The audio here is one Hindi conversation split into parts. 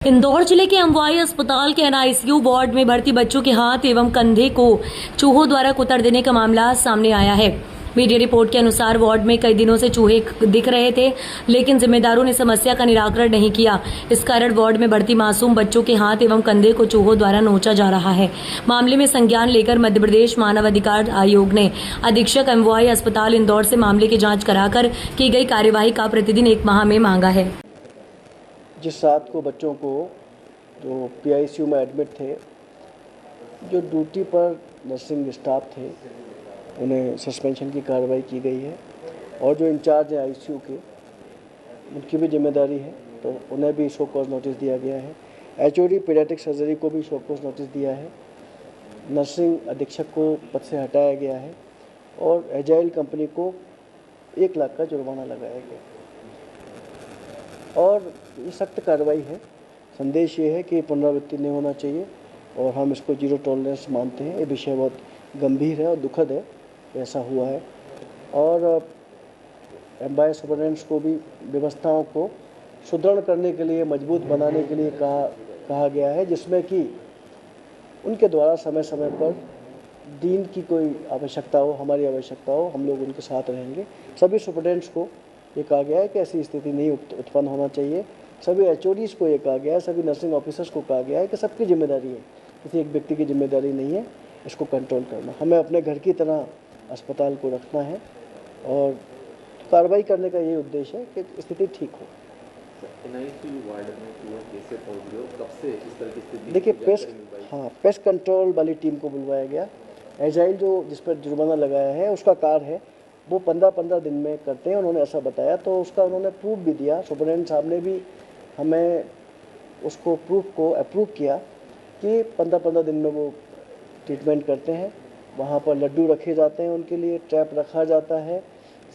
इंदौर जिले के अमवाई अस्पताल के एनआईसीयू वार्ड में भर्ती बच्चों के हाथ एवं कंधे को चूहों द्वारा कुतर देने का मामला सामने आया है। मीडिया रिपोर्ट के अनुसार वार्ड में कई दिनों से चूहे दिख रहे थे, लेकिन जिम्मेदारों ने समस्या का निराकरण नहीं किया। इस कारण वार्ड में भर्ती मासूम बच्चों के हाथ एवं कंधे को चूहों द्वारा नोचा जा रहा है। मामले में संज्ञान लेकर मध्य प्रदेश मानव अधिकार आयोग ने अधीक्षक अमवाई अस्पताल इंदौर से मामले की जाँच कराकर की गई कार्यवाही का प्रतिदिन 1 माह में मांगा है। जिस रात को बच्चों को जो पीआईसीयू में एडमिट थे, जो ड्यूटी पर नर्सिंग स्टाफ थे, उन्हें सस्पेंशन की कार्रवाई की गई है और जो इंचार्ज है आईसीयू के, उनकी भी जिम्मेदारी है, तो उन्हें भी शो कॉज नोटिस दिया गया है। एचओडी पीडियाट्रिक सर्जरी को भी शो कॉज नोटिस दिया है। नर्सिंग अधीक्षक को पद से हटाया गया है और एजाइल कंपनी को 1 लाख का जुर्माना लगाया गया और ये सख्त कार्रवाई है। संदेश ये है कि पुनरावृत्ति नहीं होना चाहिए और हम इसको जीरो टॉलरेंस मानते हैं। ये विषय बहुत गंभीर है और दुखद है, ऐसा हुआ है। और एम्बाई सुपरिटेंडेंट्स को भी व्यवस्थाओं को सुदृढ़ करने के लिए, मजबूत बनाने के लिए कहा गया है, जिसमें कि उनके द्वारा समय समय पर दीन की कोई आवश्यकता हो, हमारी आवश्यकता हो, हम लोग उनके साथ रहेंगे। सभी सुपरिटेंडेंट्स को ये कहा गया है कि ऐसी स्थिति नहीं उत्पन्न होना चाहिए। सभी एचओडीज़ को ये कहा गया है, सभी नर्सिंग ऑफिसर्स को कहा गया है कि सबकी जिम्मेदारी है, किसी एक व्यक्ति की जिम्मेदारी नहीं है इसको कंट्रोल करना। हमें अपने घर की तरह अस्पताल को रखना है और कार्रवाई करने का ये उद्देश्य है कि स्थिति ठीक हो। देखिए, पेस्ट कंट्रोल वाली टीम को बुलवाया गया। एजाइल जो जिस पर जुर्माना लगाया है उसका कार्य है, वो 15-15 दिन में करते हैं, उन्होंने ऐसा बताया, तो उसका उन्होंने प्रूफ भी दिया। सुपरिटेंडेंट साहब ने भी हमें उसको प्रूफ को अप्रूव किया कि 15-15 दिन में वो ट्रीटमेंट करते हैं। वहाँ पर लड्डू रखे जाते हैं, उनके लिए ट्रैप रखा जाता है,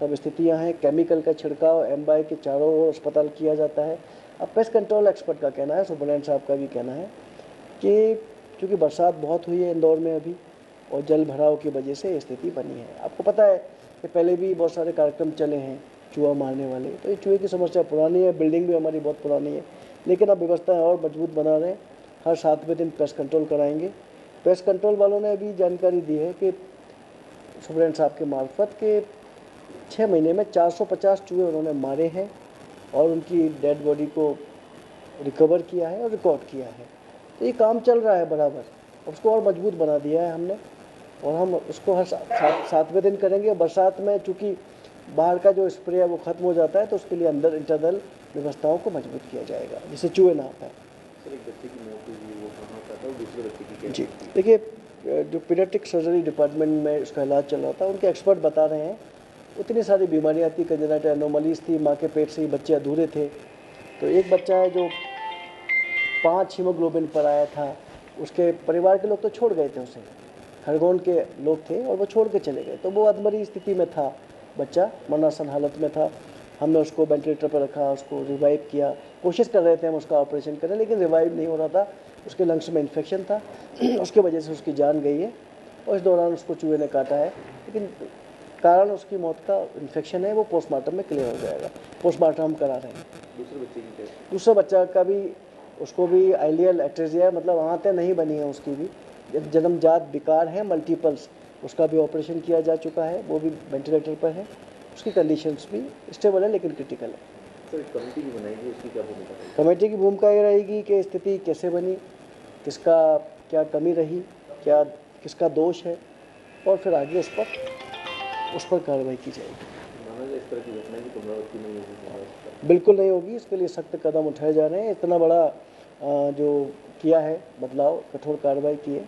सब स्थितियाँ हैं। केमिकल का छिड़काव एम्बाई के चारों ओर अस्पताल किया जाता है। अब पेस्ट कंट्रोल एक्सपर्ट का कहना है, सुपरिटेंडेंट साहब का भी कहना है कि चूँकि बरसात बहुत हुई है इंदौर में अभी और जल भराव की वजह से ये स्थिति बनी है। आपको पता है कि पहले भी बहुत सारे कार्यक्रम चले हैं चूहा मारने वाले, तो ये चूहे की समस्या पुरानी है, बिल्डिंग भी हमारी बहुत पुरानी है, लेकिन अब व्यवस्थाएं और मजबूत बना रहे हैं। हर 7वें दिन पेस्ट कंट्रोल कराएंगे। पेस्ट कंट्रोल वालों ने अभी जानकारी दी है कि सुपरिटेंडेंट साहब के मार्फत के 6 महीने में 450 चूहे उन्होंने मारे हैं और उनकी डेड बॉडी को रिकवर किया है और रिकॉर्ड किया है। तो ये काम चल रहा है बराबर, उसको और मजबूत बना दिया है हमने और हम उसको हर 7वें दिन करेंगे। बरसात में चूँकि बाहर का जो स्प्रे है वो ख़त्म हो जाता है, तो उसके लिए अंदर इंटरनल व्यवस्थाओं को मजबूत किया जाएगा जिससे चूहे ना आ पाए। जी, देखिए, जो पीडियाट्रिक सर्जरी डिपार्टमेंट में उसका इलाज चल रहा था, उनके एक्सपर्ट बता रहे हैं उतनी सारी बीमारियाँ थी, कंजेनिटल एनोमलीज थी, माँ के पेट से ही बच्चे अधूरे थे। तो एक बच्चा है जो 5 हीमोग्लोबिन पर आया था, उसके परिवार के लोग तो छोड़ गए थे, उसे खरगोन के लोग थे और वो छोड़ के चले गए, तो वो अधमरी स्थिति में था, बच्चा मरणासन हालत में था। हमने उसको वेंटिलेटर पर रखा, उसको रिवाइव किया, कोशिश कर रहे थे हम उसका ऑपरेशन करें, लेकिन रिवाइव नहीं हो रहा था, उसके लंग्स में इन्फेक्शन था, उसकी वजह से उसकी जान गई है और इस दौरान उसको चूहे ने काटा है, लेकिन कारण उसकी मौत का इन्फेक्शन है, वो पोस्टमार्टम में क्लियर हो जाएगा। पोस्टमार्टम हम करा रहे हैं। दूसरे बच्चा का भी, उसको भी आइलियल एट्रेजिया, मतलब आंतें नहीं बनी है, उसकी भी जन्मजात विकार है मल्टीपल्स, उसका भी ऑपरेशन किया जा चुका है, वो भी वेंटिलेटर पर है, उसकी कंडीशंस भी स्टेबल है लेकिन क्रिटिकल है। सर, कमेटी भी बनाएगी, उसकी क्या भूमिका है? कमेटी की भूमिका ये रहेगी कि स्थिति कैसे बनी, किसका क्या कमी रही, क्या किसका दोष है, और फिर आगे उस पर कार्रवाई की जाएगी। माना जाए इस तरह की घटना की पुनरावृत्ति नहीं होगी? बिल्कुल नहीं होगी, इसके लिए सख्त कदम उठाए जा रहे हैं। इतना बड़ा जो किया है बदलाव, कठोर कार्रवाई की है,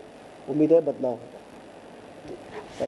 उम्मीद है बदलाव होगा।